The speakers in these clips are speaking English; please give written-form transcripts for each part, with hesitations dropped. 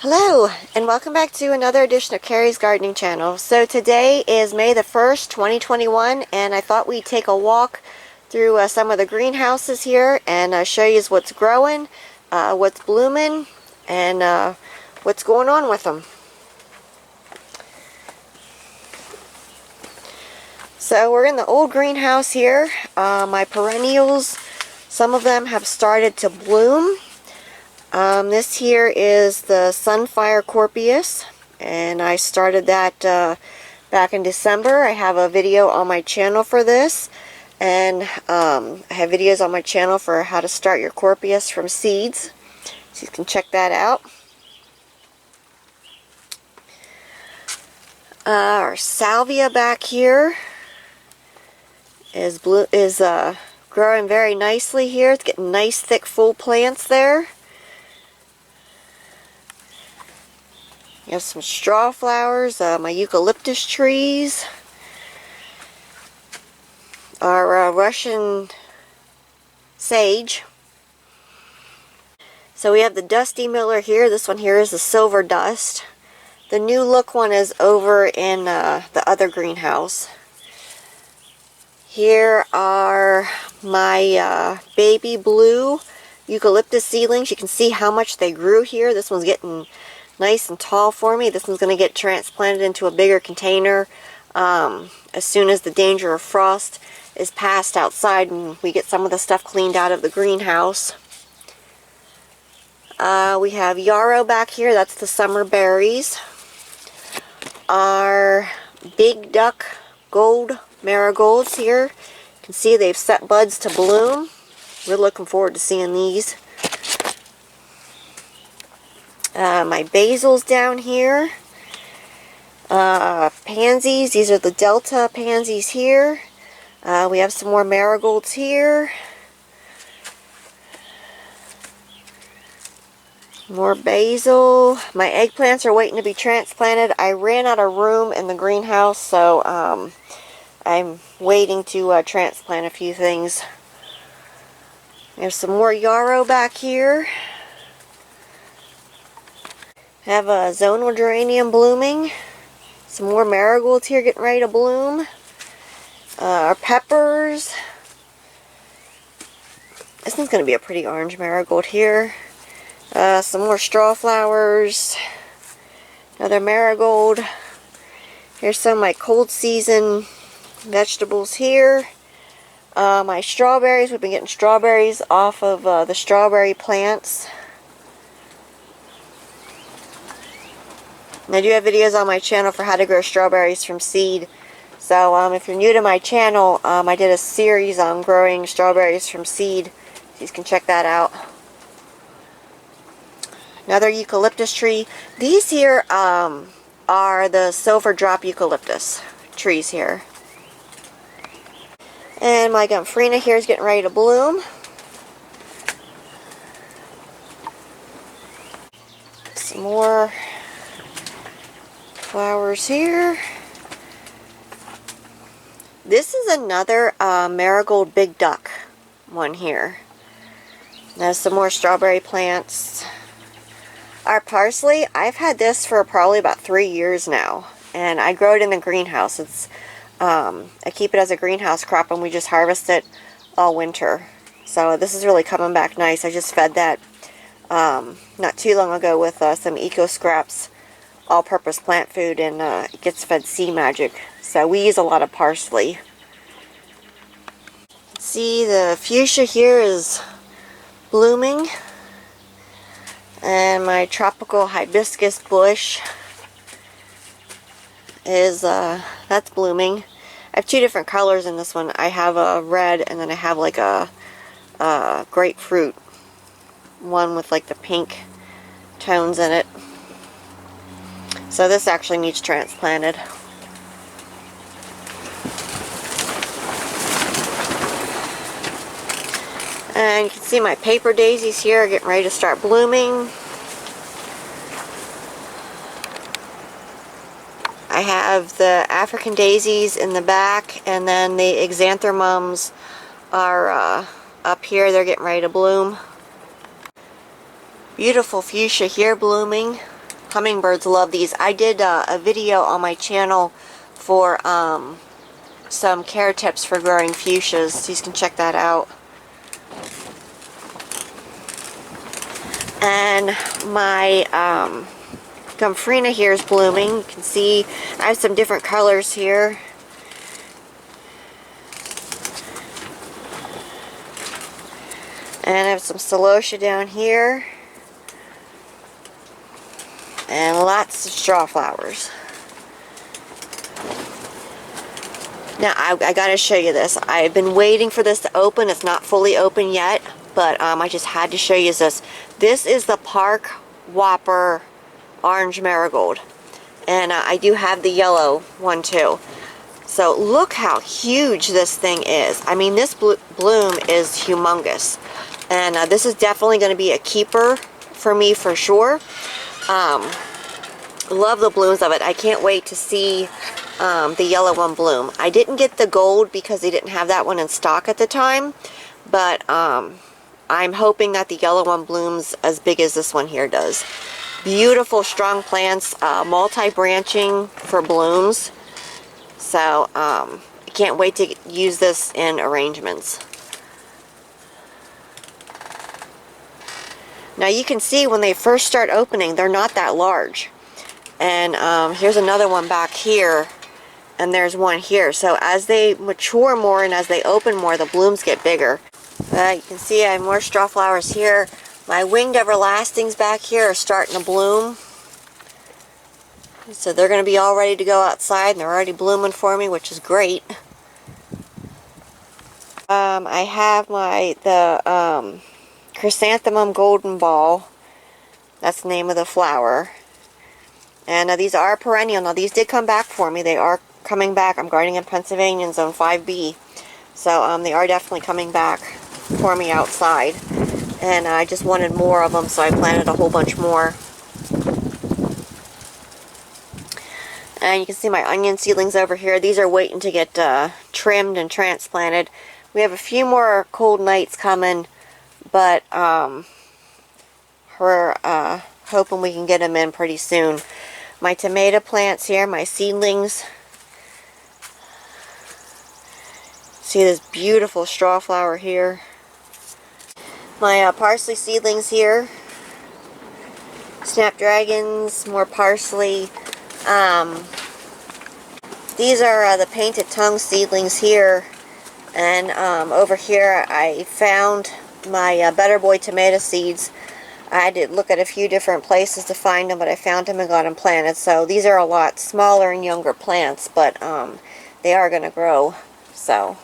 Hello, and welcome back to another edition of Carrie's Gardening Channel. So today is May the 1st, 2021, and I thought we'd take a walk through some of the greenhouses here and show you what's growing, what's blooming, and what's going on with them. So we're in the old greenhouse here. My perennials, some of them have started to bloom. This here is the Sunfire Corpius, and I started that back in December. I have a video on my channel for this, and I have videos on my channel for how to start your Corpius from seeds, so you can check that out. Our Salvia back here is growing very nicely here. It's getting nice thick full plants there. You have some straw flowers, my eucalyptus trees, our Russian sage. So we have the Dusty Miller here. This one here is the Silver Dust. The new look one is over in the other greenhouse. Here are my baby blue eucalyptus seedlings. You can see how much they grew here. This one's getting nice and tall for me. This one's going to get transplanted into a bigger container as soon as the danger of frost is passed outside and we get some of the stuff cleaned out of the greenhouse. We have Yarrow back here. That's the summer berries. Our Big Duck Gold Marigolds here. You can see they've set buds to bloom. We're looking forward to seeing these. My basils down here. Pansies. These are the Delta pansies here. We have some more marigolds here. More basil. My eggplants are waiting to be transplanted. I ran out of room in the greenhouse, so I'm waiting to transplant a few things. There's some more yarrow back here. Have a zonal geranium blooming. Some more marigolds here getting ready to bloom. Our peppers. This one's going to be a pretty orange marigold here. Some more straw flowers. Another marigold. Here's some of my cold season vegetables here. My strawberries. We've been getting strawberries off of the strawberry plants. And I do have videos on my channel for how to grow strawberries from seed. So if you're new to my channel, I did a series on growing strawberries from seed. So you can check that out. Another eucalyptus tree. These here are the silver drop eucalyptus trees here. And my Gomphrena here is getting ready to bloom. Some more flowers here. This is another Marigold Big Duck one here. There's some more strawberry plants. Our parsley, I've had this for probably about 3 years now, and I grow it in the greenhouse. It's I keep it as a greenhouse crop, and we just harvest it all winter. So this is really coming back nice. I just fed that not too long ago with some eco scraps, all-purpose plant food, and it gets fed Sea Magic. So we use a lot of parsley. See, the fuchsia here is blooming, and my tropical hibiscus bush is that's blooming. I have two different colors in this one. I have a red, and then I have like a grapefruit one with like the pink tones in it. So this actually needs transplanted. And you can see my paper daisies here are getting ready to start blooming. I have the African daisies in the back, and then the exanthemums are up here. They're getting ready to bloom. Beautiful fuchsia here blooming. hummingbirds love these. I did a video on my channel for some care tips for growing fuchsias, so you can check that out. And my Gomphrena here is blooming. You can see I have some different colors here. And I have some celosia down here. And lots of straw flowers. Now, I gotta show you this. I've been waiting for this to open. It's not fully open yet, but I just had to show you this. This is the Park Whopper Orange Marigold. And I do have the yellow one too. So look how huge this thing is. I mean, this bloom is humongous. And this is definitely going to be a keeper for me for sure. Love the blooms of it. I can't wait to see the yellow one bloom. I didn't get the gold because they didn't have that one in stock at the time. But I'm hoping that the yellow one blooms as big as this one here does. Beautiful, strong plants, multi-branching for blooms. So, I can't wait to use this in arrangements. Now you can see when they first start opening, they're not that large. And here's another one back here, and there's one here. So as they mature more and as they open more, the blooms get bigger. You can see I have more straw flowers here. My winged everlastings back here are starting to bloom. So they're going to be all ready to go outside, and they're already blooming for me, which is great. I have the chrysanthemum golden ball. That's the name of the flower. And these are perennial. Now these did come back for me. They are coming back. I'm gardening in Pennsylvania in zone 5B. So they are definitely coming back for me outside. And I just wanted more of them, so I planted a whole bunch more. And you can see my onion seedlings over here. These are waiting to get trimmed and transplanted. We have a few more cold nights coming, but we're hoping we can get them in pretty soon. My tomato plants here, my seedlings. See this beautiful straw flower here. My parsley seedlings here. Snapdragons, more parsley. These are the painted tongue seedlings here. And over here I found my Better Boy tomato seeds. I had to look at a few different places to find them, but I found them and got them planted. So these are a lot smaller and younger plants, but they are going to grow. So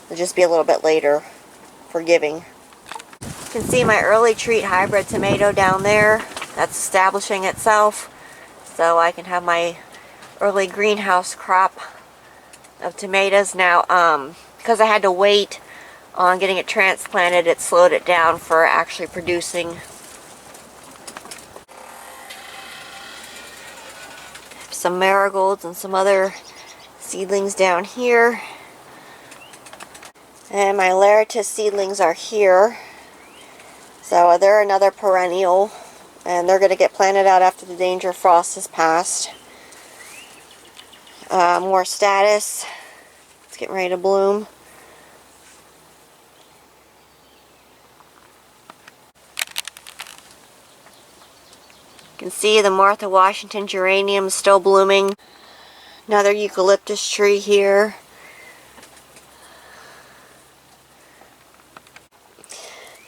they'll just be a little bit later for giving. You can see my early treat hybrid tomato down there. That's establishing itself. So I can have my early greenhouse crop of tomatoes. Now, because I had to wait on getting it transplanted, it slowed it down for actually producing. Some marigolds and some other seedlings down here. And my Laritus seedlings are here. So they're another perennial, and they're going to get planted out after the danger of frost has passed. More status. It's getting ready to bloom. You can see the Martha Washington geranium still blooming. Another eucalyptus tree here.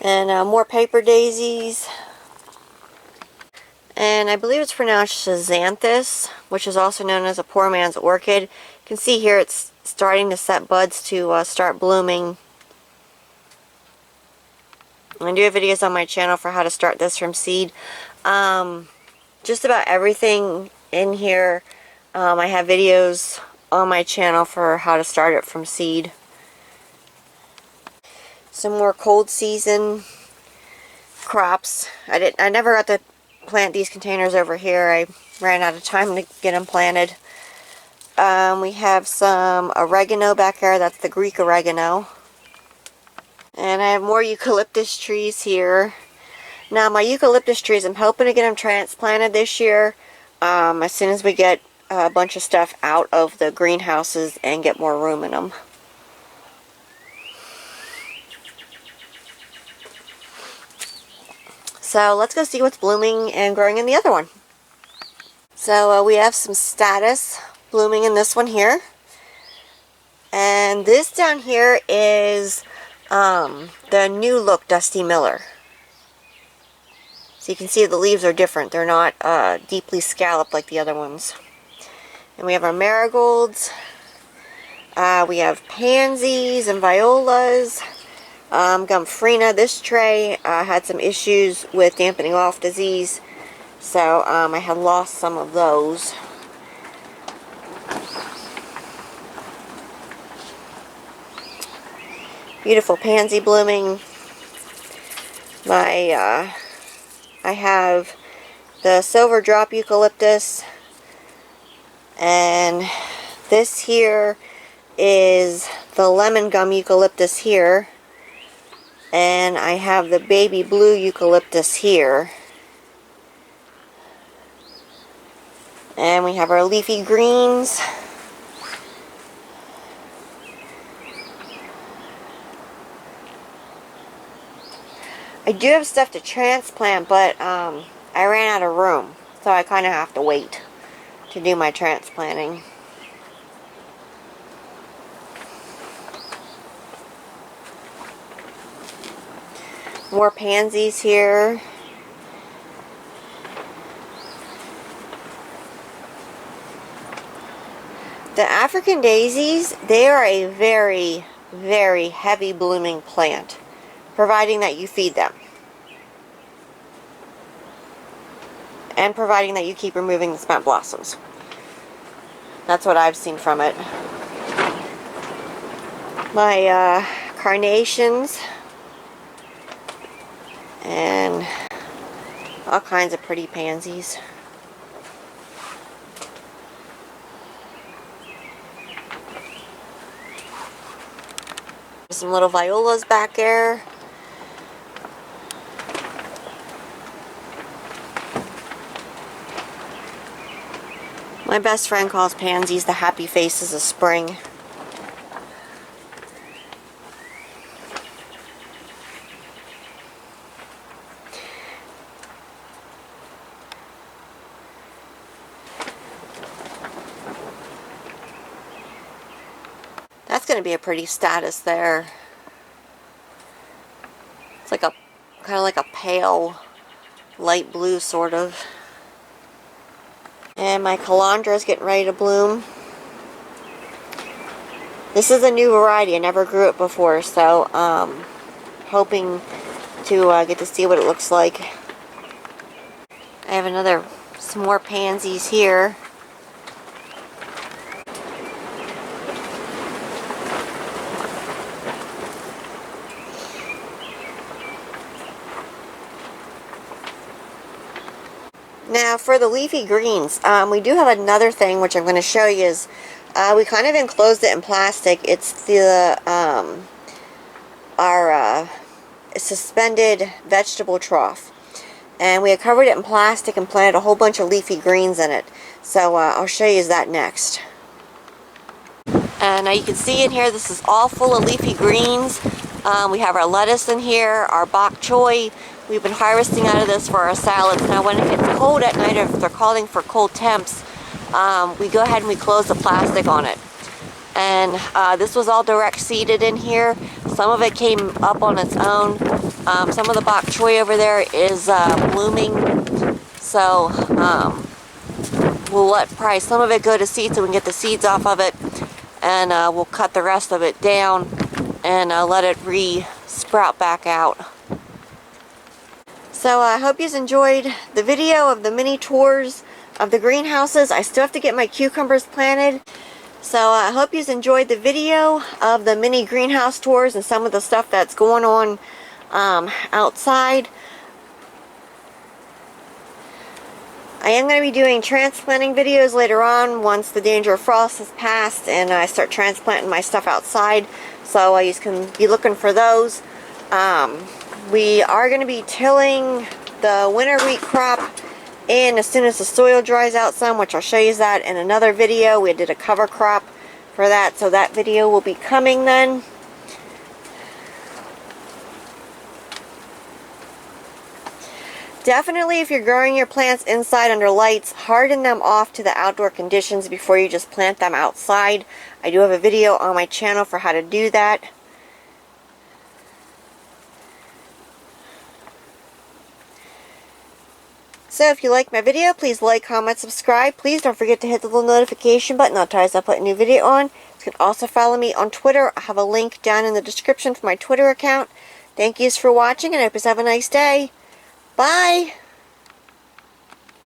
And more paper daisies. And I believe it's pronounced Xanthus, which is also known as a poor man's orchid. You can see here it's starting to set buds to start blooming. I do have videos on my channel for how to start this from seed. Just about everything in here, I have videos on my channel for how to start it from seed. Some more cold season crops. I never got to plant these containers over here. I ran out of time to get them planted. We have some oregano back there. That's the Greek oregano. And I have more eucalyptus trees here. Now my eucalyptus trees, I'm hoping to get them transplanted this year, as soon as we get a bunch of stuff out of the greenhouses and get more room in them. So let's go see what's blooming and growing in the other one. So we have some status blooming in this one here. And this down here is the new look Dusty Miller. So you can see the leaves are different. They're not deeply scalloped like the other ones. And we have our marigolds. We have pansies and violas. Gomphrena. This tray had some issues with dampening off disease. So I had lost some of those. Beautiful pansy blooming. I have the silver drop eucalyptus, and this here is the lemon gum eucalyptus here, and I have the baby blue eucalyptus here, and we have our leafy greens. I do have stuff to transplant, but I ran out of room, so I kind of have to wait to do my transplanting. More pansies here. The African daisies, they are a very, very heavy blooming plant, providing that you feed them. And providing that you keep removing the spent blossoms. That's what I've seen from it. My carnations and all kinds of pretty pansies. Some little violas back there. My best friend calls pansies the happy faces of spring. That's going to be a pretty status there. It's like a kind of like a pale light blue sort of. And my calandra is getting ready to bloom. This is a new variety. I never grew it before, so hoping to get to see what it looks like. I have some more pansies here. Now for the leafy greens, we do have another thing which I'm going to show you is we kind of enclosed it in plastic. It's the our suspended vegetable trough, and we had covered it in plastic and planted a whole bunch of leafy greens in it. So I'll show you that next. And now you can see in here, this is all full of leafy greens. We have our lettuce in here, our bok choy. We've been harvesting out of this for our salads. Now when it gets cold at night, or if they're calling for cold temps, we go ahead and we close the plastic on it. And this was all direct seeded in here. Some of it came up on its own. Some of the bok choy over there is blooming. So we'll let probably some of it go to seed so we can get the seeds off of it. And we'll cut the rest of it down and let it re-sprout back out. So I hope you enjoyed the video of the mini tours of the greenhouses. I still have to get my cucumbers planted. So I hope you enjoyed the video of the mini greenhouse tours and some of the stuff that's going on outside. I am going to be doing transplanting videos later on once the danger of frost has passed and I start transplanting my stuff outside. So you can be looking for those. We are going to be tilling the winter wheat crop in as soon as the soil dries out some, which I'll show you that in another video. We did a cover crop for that, so that video will be coming then. Definitely, if you're growing your plants inside under lights, harden them off to the outdoor conditions before you just plant them outside. I do have a video on my channel for how to do that. So if you like my video, please like, comment, subscribe. Please don't forget to hit the little notification button. I'll tell you as I put a new video on. You can also follow me on Twitter. I have a link down in the description for my Twitter account. Thank yous for watching, and I hope you have a nice day. Bye!